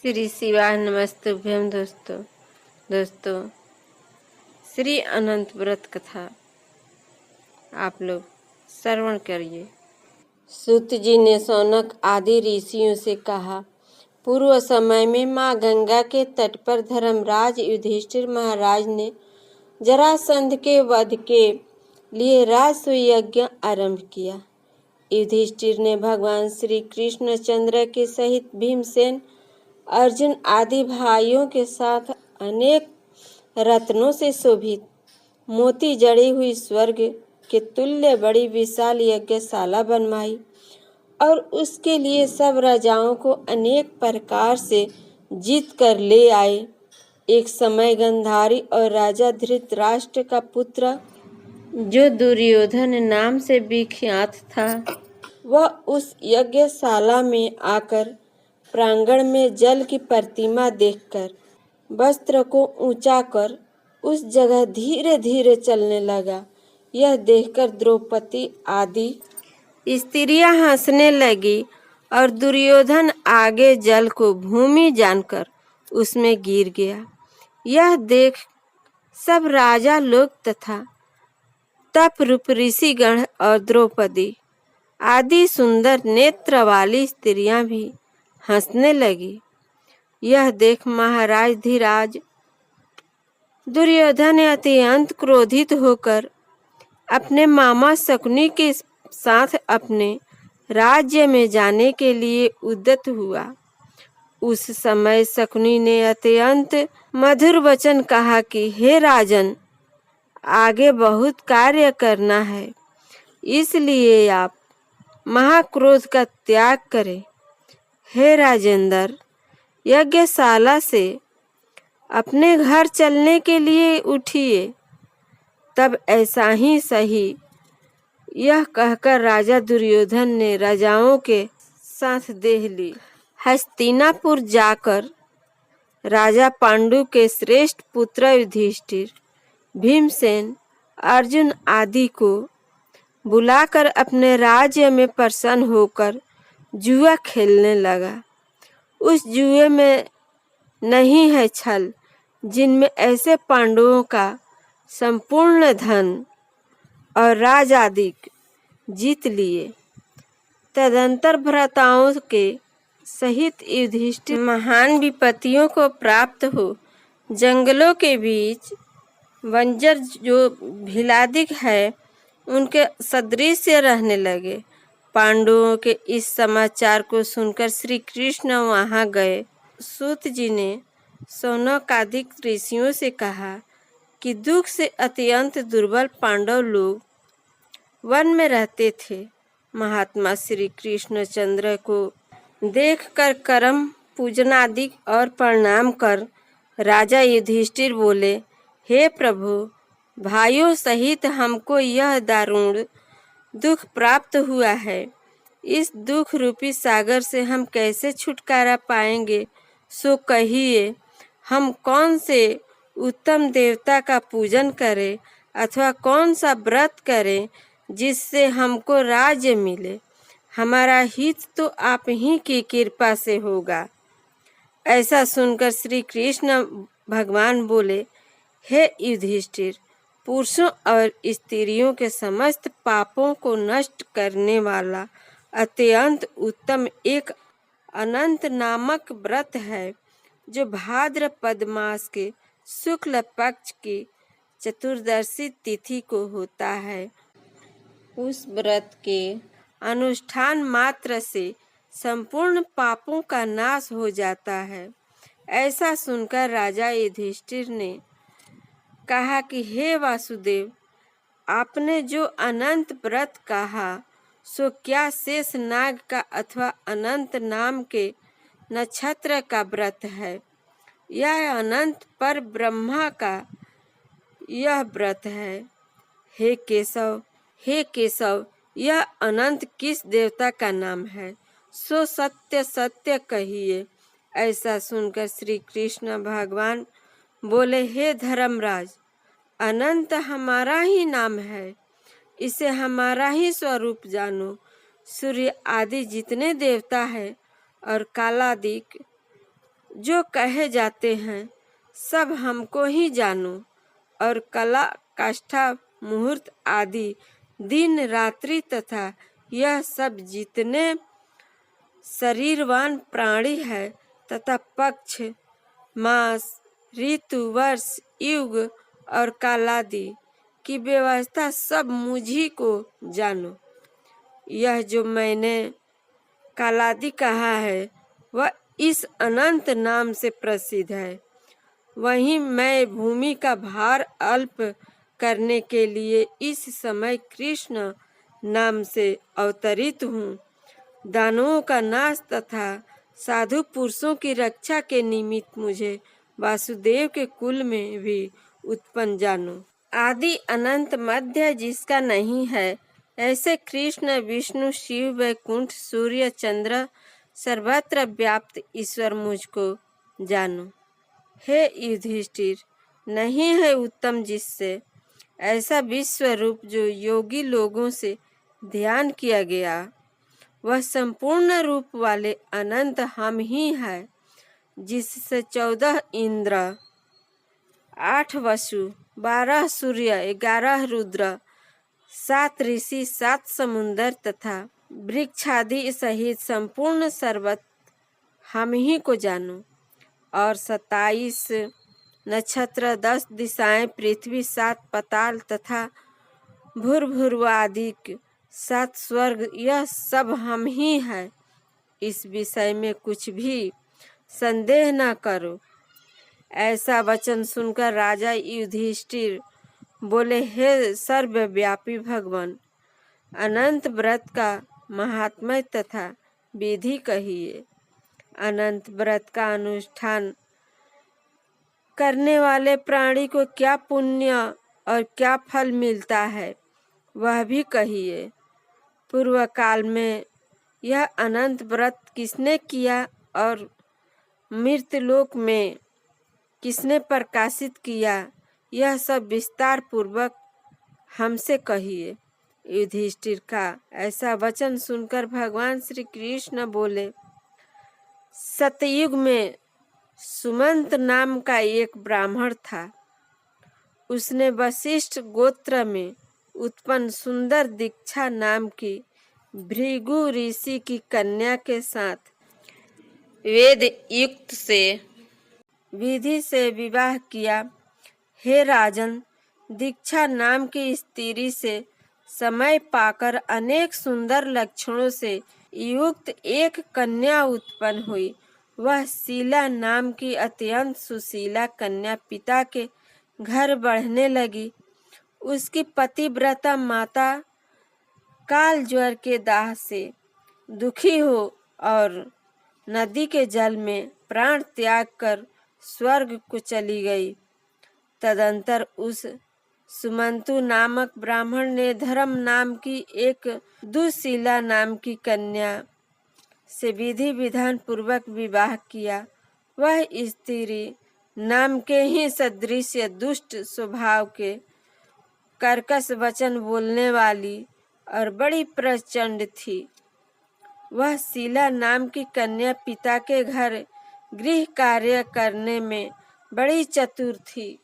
श्री शिवाय नमस्तुभ्यम। दोस्तों श्री अनंत व्रत कथा आप लोग श्रवण करिए। सूत जी ने शौनक आदि ऋषियों से कहा, पूर्व समय में माँ गंगा के तट पर धर्मराज युधिष्ठिर महाराज ने जरासंध के वध के लिए राजसूय यज्ञ आरंभ किया। युधिष्ठिर ने भगवान श्री कृष्णचंद्र के सहित भीमसेन, अर्जुन आदि भाइयों के साथ अनेक रत्नों से शोभित मोती जड़ी हुई स्वर्ग के तुल्य बड़ी विशाल यज्ञशाला बनवाई और उसके लिए सब राजाओं को अनेक प्रकार से जीत कर ले आए। एक समय गंधारी और राजा धृतराष्ट्र का पुत्र, जो दुर्योधन नाम से विख्यात था, वह उस यज्ञशाला में आकर प्रांगण में जल की प्रतिमा देखकर वस्त्र को ऊंचा कर उस जगह धीरे धीरे चलने लगा। यह देखकर द्रौपदी आदि स्त्रियां हंसने लगी और दुर्योधन आगे जल को भूमि जानकर उसमें गिर गया। यह देख सब राजा लोग तथा तप रूप ऋषिगण और द्रौपदी आदि सुंदर नेत्र वाली स्त्रियां भी हंसने लगी। यह देख महाराज धीराज दुर्योधन अत्यंत क्रोधित होकर अपने मामा शकुनी के साथ अपने राज्य में जाने के लिए उद्यत हुआ। उस समय शकुनी ने अत्यंत मधुर वचन कहा कि हे राजन, आगे बहुत कार्य करना है, इसलिए आप महाक्रोध का त्याग करें। हे राजेंद्र, यज्ञशाला से अपने घर चलने के लिए उठिए। तब ऐसा ही सही। यह कहकर राजा दुर्योधन ने राजाओं के साथ देह ली। हस्तिनापुर जाकर राजा पांडु के श्रेष्ठ पुत्र युधिष्ठिर, भीमसेन, अर्जुन आदि को बुलाकर अपने राज्य में प्रसन्न होकर जुआ खेलने लगा। उस जुए में नहीं है छल, जिनमें ऐसे पांडवों का संपूर्ण धन और राज आदि जीत लिए। तदंतर भ्राताओं के सहित युधिष्ठिर महान विपत्तियों को प्राप्त हो जंगलों के बीच बंजर जो भीलादिक है उनके सदृश रहने लगे। पांडवों के इस समाचार को सुनकर श्री कृष्ण वहां गए। सूत जी ने शौनकादिक ऋषियों से कहा कि दुख से अत्यंत दुर्बल पांडव लोग वन में रहते थे। महात्मा श्री कृष्णचंद्र को देखकर करम पूजनादि और प्रणाम कर राजा युधिष्ठिर बोले, हे प्रभु, भाइयों सहित हमको यह दारुण दुख प्राप्त हुआ है। इस दुख रूपी सागर से हम कैसे छुटकारा पाएंगे, सो कहिए। हम कौन से उत्तम देवता का पूजन करें अथवा कौन सा व्रत करें जिससे हमको राज्य मिले। हमारा हित तो आप ही की कृपा से होगा। ऐसा सुनकर श्री कृष्ण भगवान बोले, हे युधिष्ठिर, पुरुषों और स्त्रियों के समस्त पापों को नष्ट करने वाला अत्यंत उत्तम एक अनंत नामक व्रत है, जो भाद्रपद मास के शुक्ल पक्ष की चतुर्दशी तिथि को होता है। उस व्रत के अनुष्ठान मात्र से संपूर्ण पापों का नाश हो जाता है। ऐसा सुनकर राजा युधिष्ठिर ने कहा कि हे वासुदेव, आपने जो अनंत व्रत कहा सो क्या शेष नाग का अथवा अनंत नाम के नक्षत्र का व्रत है? यह अनंत पर ब्रह्मा का यह व्रत है। हे केशव, यह अनंत किस देवता का नाम है, सो सत्य सत्य कहिए। ऐसा सुनकर श्री कृष्ण भगवान बोले, हे धर्मराज, अनंत हमारा ही नाम है, इसे हमारा ही स्वरूप जानो। सूर्य आदि जितने देवता है और कालादिक जो कहे जाते हैं सब हमको ही जानो, और कला काष्ठा मुहूर्त आदि दिन रात्रि तथा यह सब जितने शरीरवान प्राणी है तथा पक्ष मास ऋतु वर्ष युग और कालादि की व्यवस्था सब मुझी को जानो। यह जो मैंने कालादि कहा है वह इस अनंत नाम से प्रसिद्ध है। वहीं मैं भूमि का भार अल्प करने के लिए इस समय कृष्ण नाम से अवतरित हूँ। दानवों का नाश तथा साधु पुरुषों की रक्षा के निमित्त मुझे वासुदेव के कुल में भी उत्पन्न जानो। आदि अनंत मध्य जिसका नहीं है, ऐसे कृष्ण विष्णु शिव वैकुंठ सूर्य चंद्र सर्वत्र व्याप्त ईश्वर मुझको जानो। हे युधिष्ठिर, नहीं है उत्तम जिससे ऐसा विश्व रूप जो योगी लोगों से ध्यान किया गया। वह संपूर्ण रूप वाले अनंत हम ही है, जिससे 14 इंद्र 8 वसु 12 सूर्य 11 रुद्र 7 ऋषि 7 समुंदर तथा वृक्षादि सहित संपूर्ण सर्वत हम ही को जानो। और 27 नक्षत्र 10 दिशाएं पृथ्वी 7 पाताल तथा भूर्भुव आदि 7 स्वर्ग यह सब हम ही है। इस विषय में कुछ भी संदेह न करो। ऐसा वचन सुनकर राजा युधिष्ठिर बोले, हे सर्वव्यापी भगवान, अनंत व्रत का महात्म्य तथा विधि कहिए। अनंत व्रत का अनुष्ठान करने वाले प्राणी को क्या पुण्य और क्या फल मिलता है वह भी कहिए। पूर्व काल में यह अनंत व्रत किसने किया और मृतलोक में किसने प्रकाशित किया, यह सब विस्तार पूर्वक हमसे कहिए। युधिष्ठिर का ऐसा वचन सुनकर भगवान श्री कृष्ण बोले, सतयुग में सुमंत नाम का एक ब्राह्मण था। उसने वशिष्ठ गोत्र में उत्पन्न सुंदर दीक्षा नाम की भृगु ऋषि की कन्या के साथ वेद युक्त से विधि से विवाह किया। हे राजन, दीक्षा नाम की स्त्री से समय पाकर अनेक सुंदर लक्षणों से युक्त एक कन्या उत्पन्न हुई। वह शीला नाम की अत्यंत सुशीला कन्या पिता के घर बढ़ने लगी। उसकी पतिव्रता माता काल ज्वर के दाह से दुखी हो और नदी के जल में प्राण त्याग कर स्वर्ग को चली गई। तदंतर उस सुमंतु नामक ब्राह्मण ने धर्म नाम की एक दुशीला नाम की कन्या से विधि विधान पूर्वक विवाह किया। वह स्त्री नाम के ही सदृश दुष्ट स्वभाव के, कर्कश वचन बोलने वाली और बड़ी प्रचंड थी। वह शीला नाम की कन्या पिता के घर गृह कार्य करने में बड़ी चतुर थी।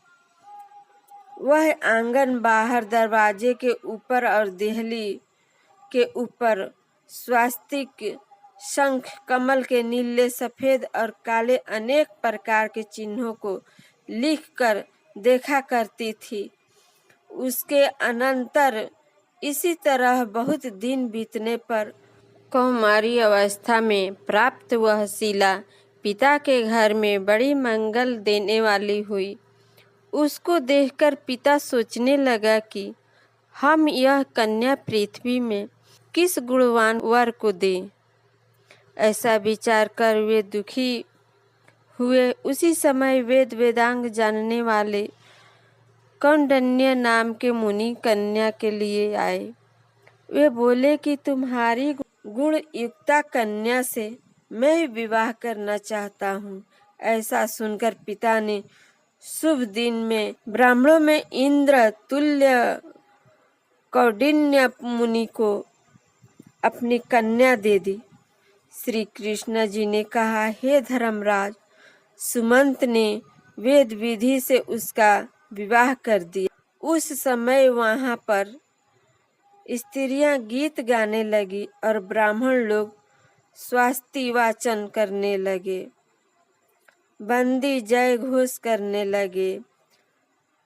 वह आंगन बाहर दरवाजे के ऊपर और देहली के ऊपर स्वास्तिक शंख कमल के नीले सफेद और काले अनेक प्रकार के चिन्हों को लिखकर देखा करती थी। उसके अनंतर इसी तरह बहुत दिन बीतने पर कौमारी अवस्था में प्राप्त वह शीला पिता के घर में बड़ी मंगल देने वाली हुई। उसको देखकर पिता सोचने लगा कि हम यह कन्या पृथ्वी में किस गुणवान वर को दें। ऐसा विचार कर वे दुखी हुए। उसी समय वेद वेदांग जानने वाले कौंडिन्य नाम के मुनि कन्या के लिए आए। वे बोले कि तुम्हारी गुण युक्ता कन्या से मैं विवाह करना चाहता हूँ। ऐसा सुनकर पिता ने शुभ दिन में ब्राह्मणों में इंद्र तुल्य कौंडिन्य मुनि को अपनी कन्या दे दी। श्री कृष्ण जी ने कहा, हे धर्मराज, सुमंत ने वेद विधि से उसका विवाह कर दिया। उस समय वहां पर स्त्रियां गीत गाने लगी और ब्राह्मण लोग स्वास्ति वाचन करने लगे, बंदी जय घोष करने लगे।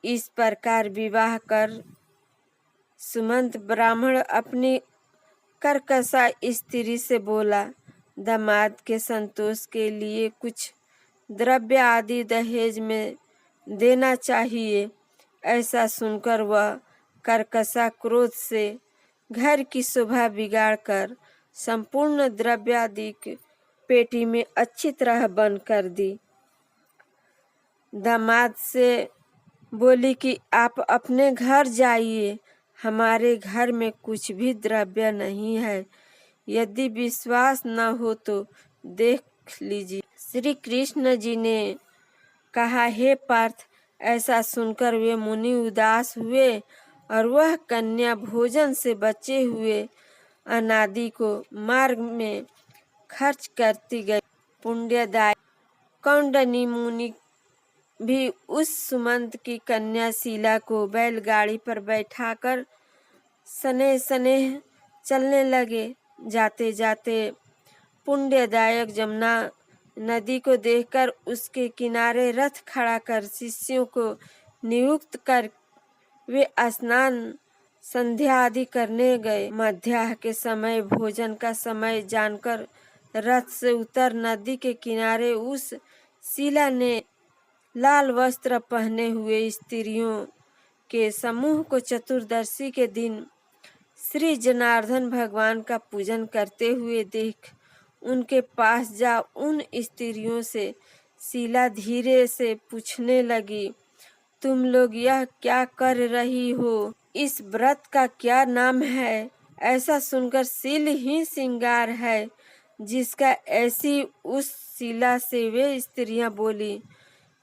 इस प्रकार विवाह कर सुमंत ब्राह्मण अपनी कर्कशा स्त्री से बोला, दामाद के संतोष के लिए कुछ द्रव्य आदि दहेज में देना चाहिए। ऐसा सुनकर वह कर्कशा क्रोध से घर की शोभा बिगाड़कर संपूर्ण द्रव्यादि पेटी में अच्छी तरह बंद कर दी। दामाद से बोली कि आप अपने घर जाइए, हमारे घर में कुछ भी द्रव्य नहीं है। यदि विश्वास न हो तो देख लीजिए। श्री कृष्ण जी ने कहा, हे पार्थ, ऐसा सुनकर वे मुनि उदास हुए और वह कन्या भोजन से बचे हुए अनादि को मार्ग में खर्च करती गई। पुण्यदायी कौंडनी मुनि भी उस सुमंत की कन्या शीला को बैलगाड़ी पर बैठाकर सने सने चलने लगे। जाते जाते पुण्यदायक जमुना नदी को देखकर उसके किनारे रथ खड़ा कर शिष्यों को नियुक्त कर वे स्नान संध्या आदि करने गए। मध्याह्न के समय भोजन का समय जानकर रथ से उतर नदी के किनारे उस शीला ने लाल वस्त्र पहने हुए स्त्रियों के समूह को चतुर्दशी के दिन श्री जनार्दन भगवान का पूजन करते हुए देख उनके पास जा उन स्त्रियों से शीला धीरे से पूछने लगी, तुम लोग यह क्या कर रही हो? इस व्रत का क्या नाम है? ऐसा सुनकर शील ही श्रृंगार है जिसका ऐसी उस शीला से वे स्त्रियां बोली,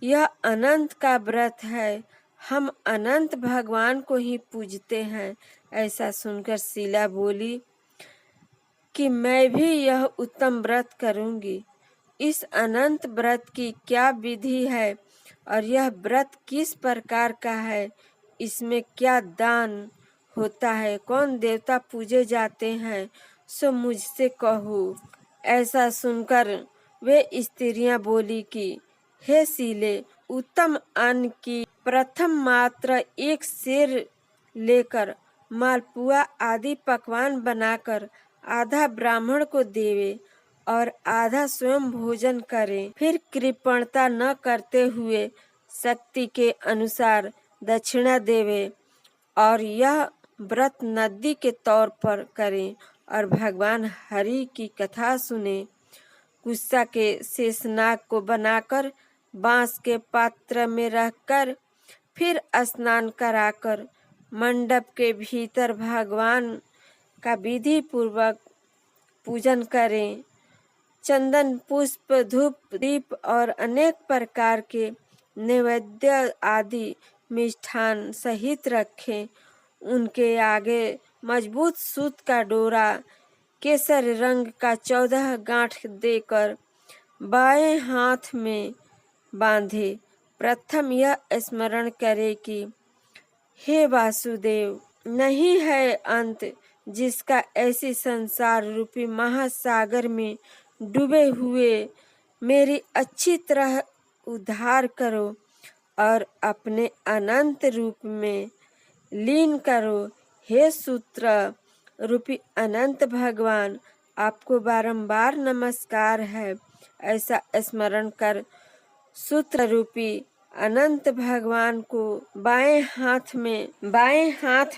यह अनंत का व्रत है, हम अनंत भगवान को ही पूजते हैं। ऐसा सुनकर शीला बोली कि मैं भी यह उत्तम व्रत करूंगी। इस अनंत व्रत की क्या विधि है और यह व्रत किस प्रकार का है? इसमें क्या दान होता है? कौन देवता पूजे जाते हैं? सो मुझसे कहो। ऐसा सुनकर वे स्त्रियां बोली कि हे शीले, उत्तम अन्न की प्रथम मात्र एक सेर लेकर मालपुआ आदि पकवान बनाकर आधा ब्राह्मण को देवे और आधा स्वयं भोजन करें। फिर कृपणता न करते हुए शक्ति के अनुसार दक्षिणा देवे और यह व्रत नदी के तौर पर करें और भगवान हरि की कथा सुने। गुस्सा के शेषनाग को बनाकर बांस के पात्र में रखकर फिर स्नान कराकर मंडप के भीतर भगवान का विधि पूर्वक पूजन करें। चंदन, पुष्प, धूप, दीप और अनेक प्रकार के नैवेद्य आदि मिष्ठान सहित रखें। उनके आगे मजबूत सूत का डोरा केसर रंग का 14 गांठ देकर बाएं हाथ में बांधे। प्रथम यह स्मरण करे कि हे वासुदेव, नहीं है अंत जिसका ऐसी संसार रूपी महासागर में डूबे हुए मेरी अच्छी तरह उद्धार करो और अपने अनंत रूप में लीन करो। हे सूत्र रूपी अनंत भगवान, आपको बारंबार नमस्कार है। ऐसा स्मरण कर सूत्र रूपी अनंत भगवान को बाएं हाथ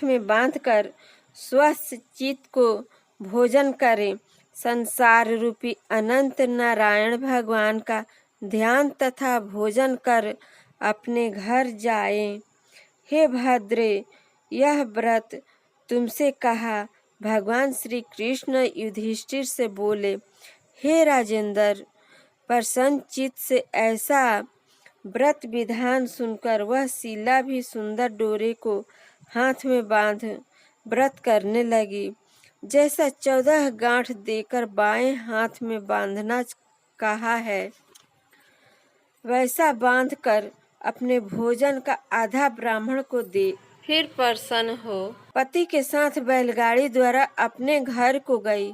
में बांधकर स्वस्थ चित्त को भोजन करें। संसार रूपी अनंत नारायण भगवान का ध्यान तथा भोजन कर अपने घर जाएं। हे भद्रे, यह व्रत तुमसे कहा। भगवान श्री कृष्ण युधिष्ठिर से बोले, हे राजेंद्र, प्रसन्न चित्त से ऐसा व्रत विधान सुनकर वह शीला भी सुंदर डोरे को हाथ में बांध व्रत करने लगी। जैसा 14 गांठ देकर बाएं हाथ में बांधना कहा है, वैसा बांध कर अपने भोजन का आधा ब्राह्मण को दे, फिर प्रसन्न हो। पति के साथ बैलगाड़ी द्वारा अपने घर को गई।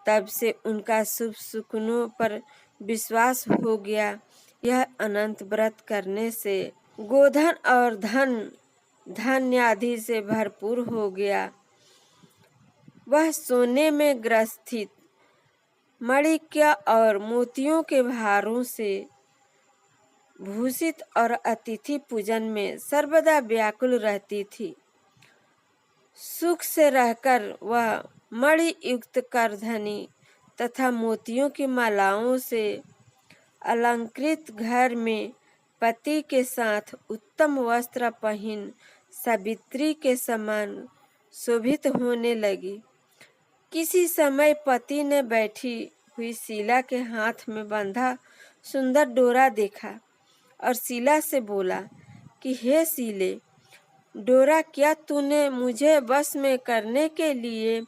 तब से उनका शुभ सुकनों पर विश्वास हो गया। यह अनंत व्रत करने से गोधन और धन आदि से भरपूर हो गया। वह सोने में ग्रसित मणिक्य और मोतियों के भारों से भूषित और अतिथि पूजन में सर्वदा व्याकुल रहती थी। सुख से रहकर वह मणि युक्त करधनी तथा मोतियों की मालाओं से अलंकृत घर में पति के साथ उत्तम वस्त्र पहन सावित्री के समान शोभित होने लगी। किसी समय पति ने बैठी हुई शीला के हाथ में बंधा सुंदर डोरा देखा और शीला से बोला कि हे शीले, डोरा क्या तूने मुझे वश में करने के लिए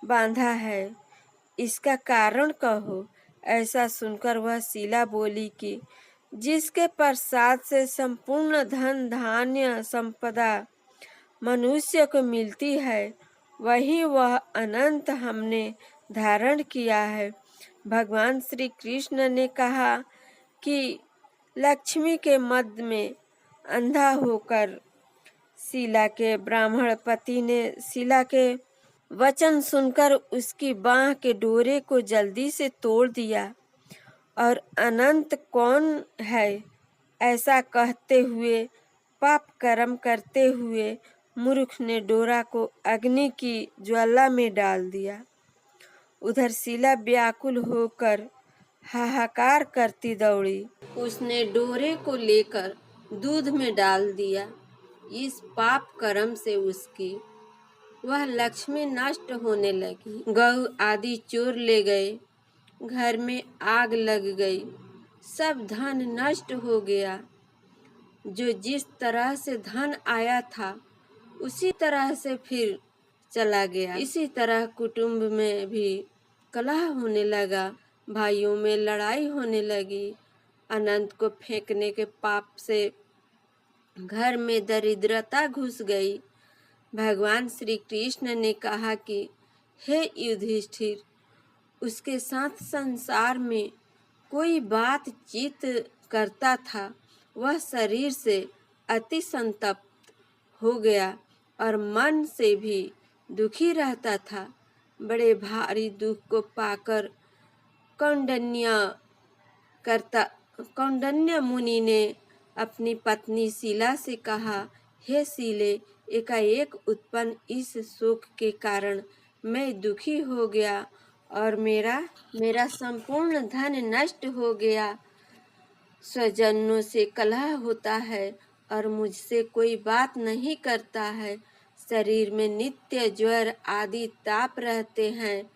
बांधा है? इसका कारण कहो। ऐसा सुनकर वह शीला बोली कि जिसके प्रसाद से संपूर्ण धन धान्य संपदा मनुष्य को मिलती है, वही वह अनंत हमने धारण किया है। भगवान श्री कृष्ण ने कहा कि लक्ष्मी के मद में अंधा होकर शीला के ब्राह्मण पति ने शीला के वचन सुनकर उसकी बाह के डोरे को जल्दी से तोड़ दिया और अनंत कौन है ऐसा कहते हुए पाप कर्म करते हुए मूर्ख ने डोरा को अग्नि की ज्वाला में डाल दिया। उधर शीला व्याकुल होकर हाहाकार करती दौड़ी। उसने डोरे को लेकर दूध में डाल दिया। इस पाप कर्म से उसकी वह लक्ष्मी नष्ट होने लगी। गऊ आदि चोर ले गए, घर में आग लग गई, सब धन नष्ट हो गया। जो जिस तरह से धन आया था उसी तरह से फिर चला गया। इसी तरह कुटुंब में भी कलह होने लगा, भाइयों में लड़ाई होने लगी। अनंत को फेंकने के पाप से घर में दरिद्रता घुस गई। भगवान श्री कृष्ण ने कहा कि हे युधिष्ठिर, उसके साथ संसार में कोई बातचीत करता था, वह शरीर से अति संतप्त हो गया और मन से भी दुखी रहता था। बड़े भारी दुख को पाकर कौंडिन्य मुनि ने अपनी पत्नी शीला से कहा, हे शीले, एकाएक उत्पन्न इस शोक के कारण मैं दुखी हो गया और मेरा संपूर्ण धन नष्ट हो गया। स्वजनों से कलह होता है और मुझसे कोई बात नहीं करता है। शरीर में नित्य ज्वर आदि ताप रहते हैं।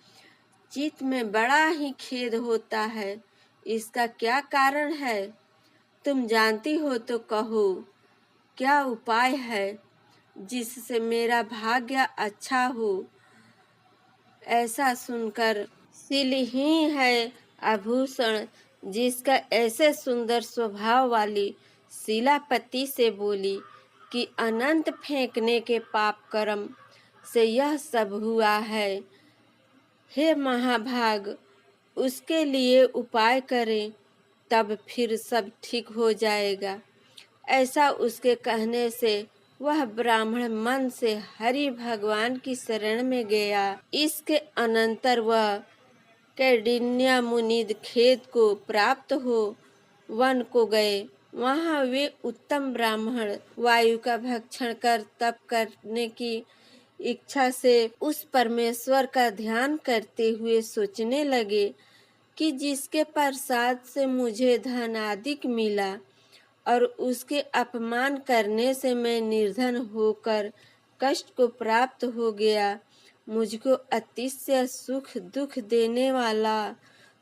चित्त में बड़ा ही खेद होता है। इसका क्या कारण है? तुम जानती हो तो कहो, क्या उपाय है जिससे मेरा भाग्य अच्छा हो? ऐसा सुनकर शील ही है आभूषण जिसका ऐसे सुंदर स्वभाव वाली शीला पति से बोली कि अनंत फेंकने के पाप कर्म से यह सब हुआ है। हे महाभाग, उसके लिए उपाय करें, तब फिर सब ठीक हो जाएगा। ऐसा उसके कहने से वह ब्राह्मण मन से हरि भगवान की शरण में गया। इसके अनंतर वह कौंडिन्य मुनि खेत को प्राप्त हो वन को गए। वहाँ वे उत्तम ब्राह्मण वायु का भक्षण कर तप करने की इच्छा से उस परमेश्वर का ध्यान करते हुए सोचने लगे कि जिसके प्रसाद से मुझे धन अधिक मिला और उसके अपमान करने से मैं निर्धन होकर कष्ट को प्राप्त हो गया, मुझको अतिशय सुख दुख देने वाला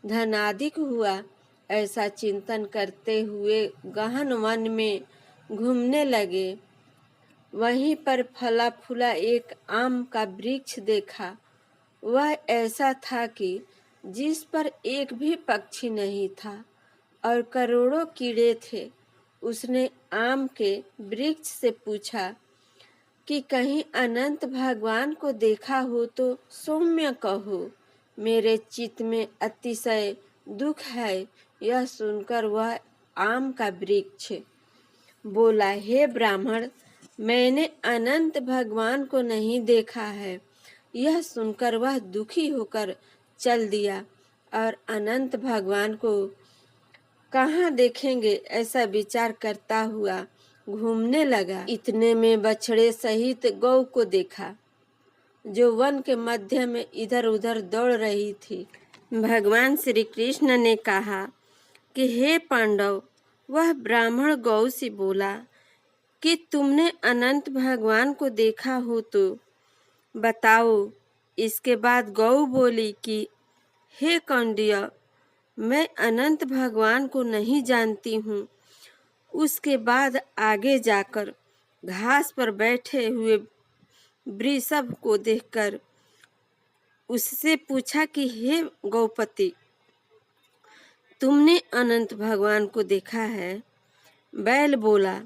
धनाधिक हुआ। ऐसा चिंतन करते हुए गहन वन में घूमने लगे। वहीं पर फला फूला एक आम का वृक्ष देखा। वह ऐसा था कि जिस पर एक भी पक्षी नहीं था और करोड़ों कीड़े थे। उसने आम के वृक्ष से पूछा कि कहीं अनंत भगवान को देखा हो तो सौम्य कहो, मेरे चित्त में अतिशय दुख है। यह सुनकर वह आम का वृक्ष बोला, हे ब्राह्मण, मैंने अनंत भगवान को नहीं देखा है। यह सुनकर वह दुखी होकर चल दिया और अनंत भगवान को कहाँ देखेंगे ऐसा विचार करता हुआ घूमने लगा। इतने में बछड़े सहित गौ को देखा, जो वन के मध्य में इधर उधर दौड़ रही थी। भगवान श्री कृष्ण ने कहा कि हे पांडव, वह ब्राह्मण गौ से बोला कि तुमने अनंत भगवान को देखा हो तो बताओ। इसके बाद गौ बोली कि हे कौंडिय, मैं अनंत भगवान को नहीं जानती हूँ। उसके बाद आगे जाकर घास पर बैठे हुए वृषभ को देखकर उससे पूछा कि हे गौपति, तुमने अनंत भगवान को देखा है? बैल बोला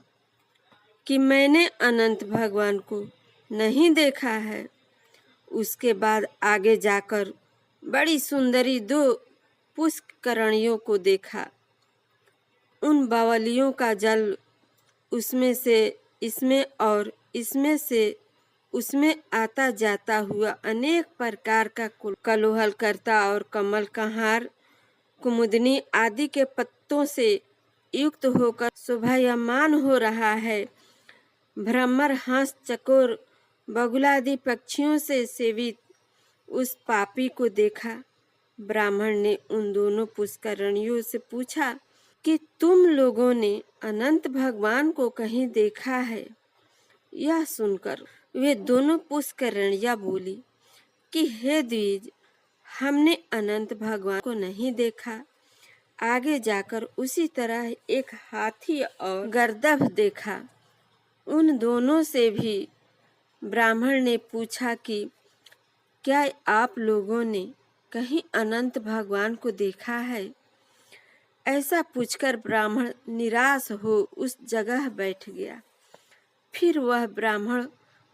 कि मैंने अनंत भगवान को नहीं देखा है। उसके बाद आगे जाकर बड़ी सुंदरी दो पुष्करणियों को देखा। उन बावलियों का जल उसमें से इसमें और इसमें से उसमें आता जाता हुआ अनेक प्रकार का कलोहल करता और कमल का हार, कुमुदनी आदि के पत्तों से युक्त होकर शोभायमान हो रहा है। भ्रमर, हंस, चकोर, बगुलादि पक्षियों से सेवित उस पापी को देखा। ब्राह्मण ने उन दोनों पुष्करणियों से पूछा कि तुम लोगों ने अनंत भगवान को कहीं देखा है? यह सुनकर वे दोनों पुष्करणियां बोली कि हे द्विज, हमने अनंत भगवान को नहीं देखा। आगे जाकर उसी तरह एक हाथी और गर्दभ देखा। उन दोनों से भी ब्राह्मण ने पूछा कि क्या आप लोगों ने कहीं अनंत भगवान को देखा है? ऐसा पूछकर ब्राह्मण निराश हो उस जगह बैठ गया। फिर वह ब्राह्मण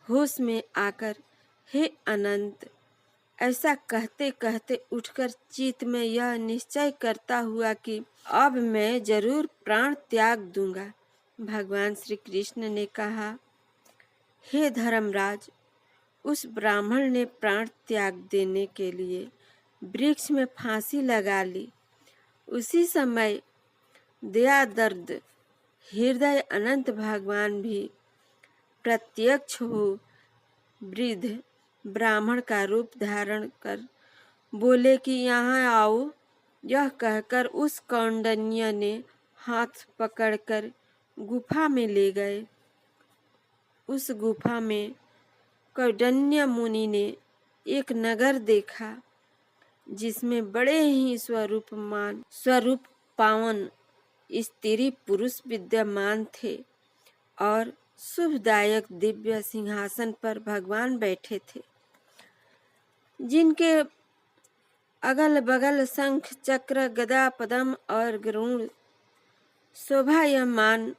होश में आकर हे अनंत, ऐसा कहते कहते उठकर चित्त में यह निश्चय करता हुआ कि अब मैं जरूर प्राण त्याग दूंगा। भगवान श्री कृष्ण ने कहा, हे धर्मराज, उस ब्राह्मण ने प्राण त्याग देने के लिए वृक्ष में फांसी लगा ली। उसी समय दया दर्द हृदय अनंत भगवान भी प्रत्यक्ष हो वृद्ध ब्राह्मण का रूप धारण कर बोले कि यहाँ आओ। यह कहकर उस कौंडिन्य ने हाथ पकड़कर गुफा में ले गए। उस गुफा में कौंडिन्य मुनि ने एक नगर देखा, जिसमें बड़े ही स्वरूप पावन स्त्री पुरुष विद्यमान थे और शुभदायक दिव्य सिंहासन पर भगवान बैठे थे, जिनके अगल बगल शंख, चक्र, गदा, पद्म और गरुड़ शोभायमान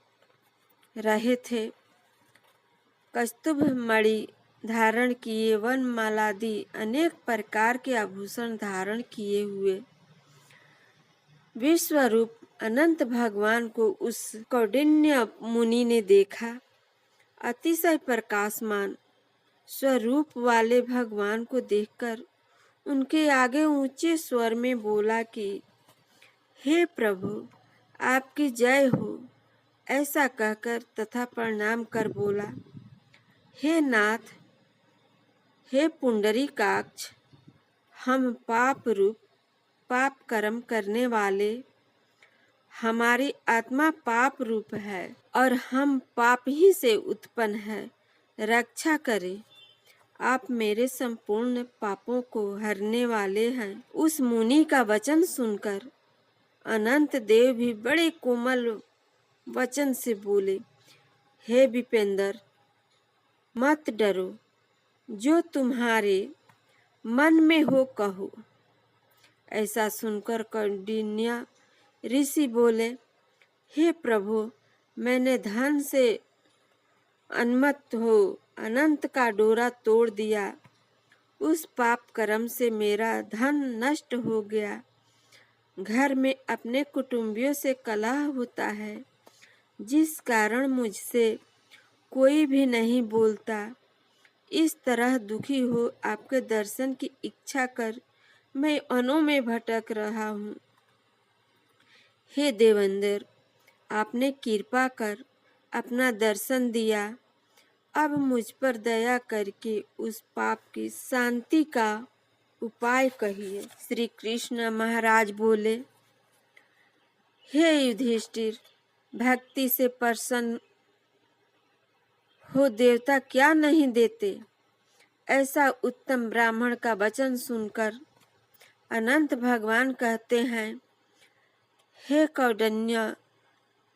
रहे थे। कस्तूभ मणि धारण किए, वन मालादि अनेक प्रकार के आभूषण धारण किए हुए विश्वरूप अनंत भगवान को उस कौंडिन्य मुनि ने देखा। अतिशय प्रकाशमान स्वरूप वाले भगवान को देखकर उनके आगे ऊंचे स्वर में बोला कि हे प्रभु, आपकी जय हो। ऐसा कहकर तथा प्रणाम कर बोला, हे नाथ, हे पुंडरीकाक्ष, हम पाप रूप पाप कर्म करने वाले, हमारी आत्मा पाप रूप है और हम पाप ही से उत्पन्न है। रक्षा करें, आप मेरे संपूर्ण पापों को हरने वाले हैं। उस मुनि का वचन सुनकर अनंत देव भी बड़े कोमल वचन से बोले, हे विपेंद्र, मत डरो, जो तुम्हारे मन में हो कहो। ऐसा सुनकर कौंडिन्य ऋषि बोले, हे प्रभु, मैंने धन से उन्मत्त हो अनंत का डोरा तोड़ दिया। उस पाप कर्म से मेरा धन नष्ट हो गया। घर में अपने कुटुंबियों से कलह होता है, जिस कारण मुझसे कोई भी नहीं बोलता। इस तरह दुखी हो आपके दर्शन की इच्छा कर मैं वनों में भटक रहा हूँ। हे देवेंद्र, आपने कृपा कर अपना दर्शन दिया। अब मुझ पर दया करके उस पाप की शांति का उपाय कहिए। श्री कृष्ण महाराज बोले, हे युधिष्ठिर, भक्ति से प्रसन्न हो देवता क्या नहीं देते। ऐसा उत्तम ब्राह्मण का वचन सुनकर अनंत भगवान कहते हैं, हे कौंडिन्य,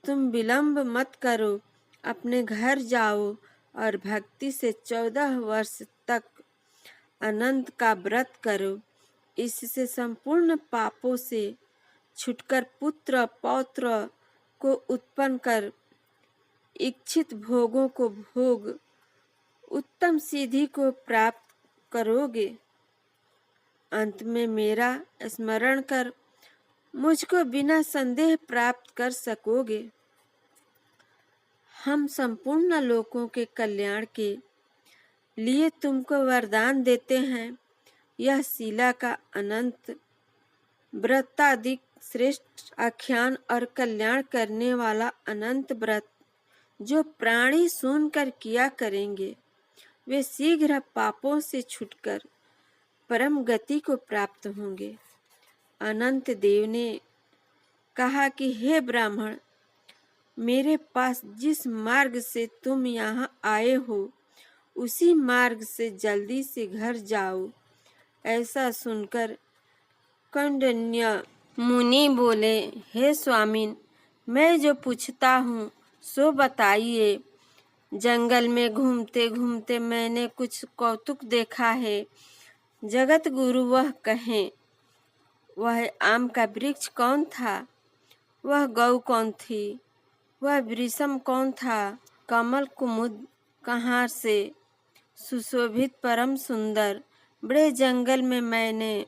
तुम विलंब मत करो, अपने घर जाओ और भक्ति से 14 वर्ष तक अनंत का व्रत करो। इससे संपूर्ण पापों से छुटकर पुत्र पौत्र को उत्पन्न कर इच्छित भोगों को भोग उत्तम सिद्धि को प्राप्त करोगे। अंत में मेरा स्मरण कर मुझको बिना संदेह प्राप्त कर सकोगे। हम संपूर्ण लोकों के कल्याण के लिए तुमको वरदान देते हैं। यह शिला का अनंत व्रताधिक श्रेष्ठ आख्यान और कल्याण करने वाला अनंत व्रत जो प्राणी सुनकर किया करेंगे, वे शीघ्र पापों से छूटकर परम गति को प्राप्त होंगे। अनंत देव ने कहा कि हे ब्राह्मण, मेरे पास जिस मार्ग से तुम यहाँ आए हो, उसी मार्ग से जल्दी से घर जाओ। ऐसा सुनकर कौंडिन्य मुनि बोले, हे स्वामिन, मैं जो पूछता हूँ सो बताइए। जंगल में घूमते घूमते मैंने कुछ कौतुक देखा है। जगत गुरु वह कहें। वह आम का वृक्ष कौन था? वह गौ कौन थी? वह वृषम कौन था? कमल कुमुद कहाँ से? सुशोभित परम सुंदर बड़े जंगल में मैंने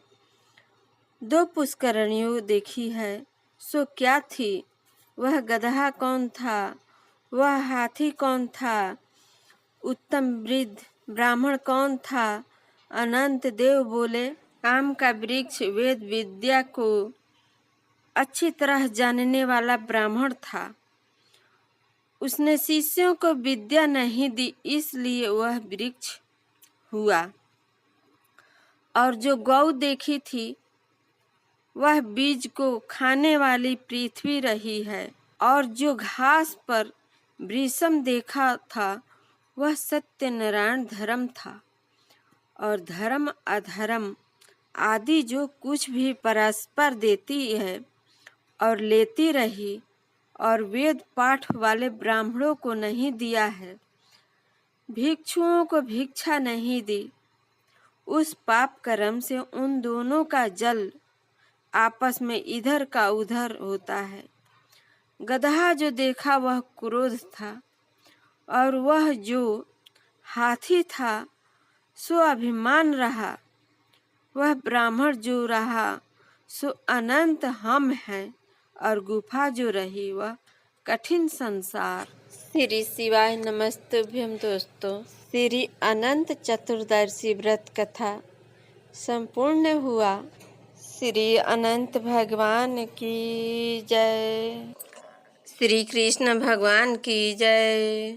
2 पुष्करणियों देखी है, सो क्या थी? वह गधा कौन था? वह हाथी कौन था? उत्तम वृद्ध ब्राह्मण कौन था? अनंत देव बोले, आम का वृक्ष वेद विद्या को अच्छी तरह जानने वाला ब्राह्मण था। उसने शिष्यों को विद्या नहीं दी, इसलिए वह वृक्ष हुआ। और जो गौ देखी थी, वह बीज को खाने वाली पृथ्वी रही है। और जो घास पर वृषम देखा था, वह सत्यनारायण धर्म था। और धर्म अधर्म आदि जो कुछ भी परस्पर देती है और लेती रही, और वेद पाठ वाले ब्राह्मणों को नहीं दिया है, भिक्षुओं को भिक्षा नहीं दी, उस पाप कर्म से उन दोनों का जल आपस में इधर का उधर होता है। गधा जो देखा वह क्रोध था, और वह जो हाथी था सो अभिमान रहा। वह ब्राह्मण जो रहा सो अनंत हम है, और गुफा जो रही वह कठिन संसार। श्री शिवाय नमस्तुभ्यं दोस्तों। श्री अनंत चतुर्दशी व्रत कथा संपूर्ण हुआ। श्री अनंत भगवान की जय। श्री कृष्ण भगवान की जय।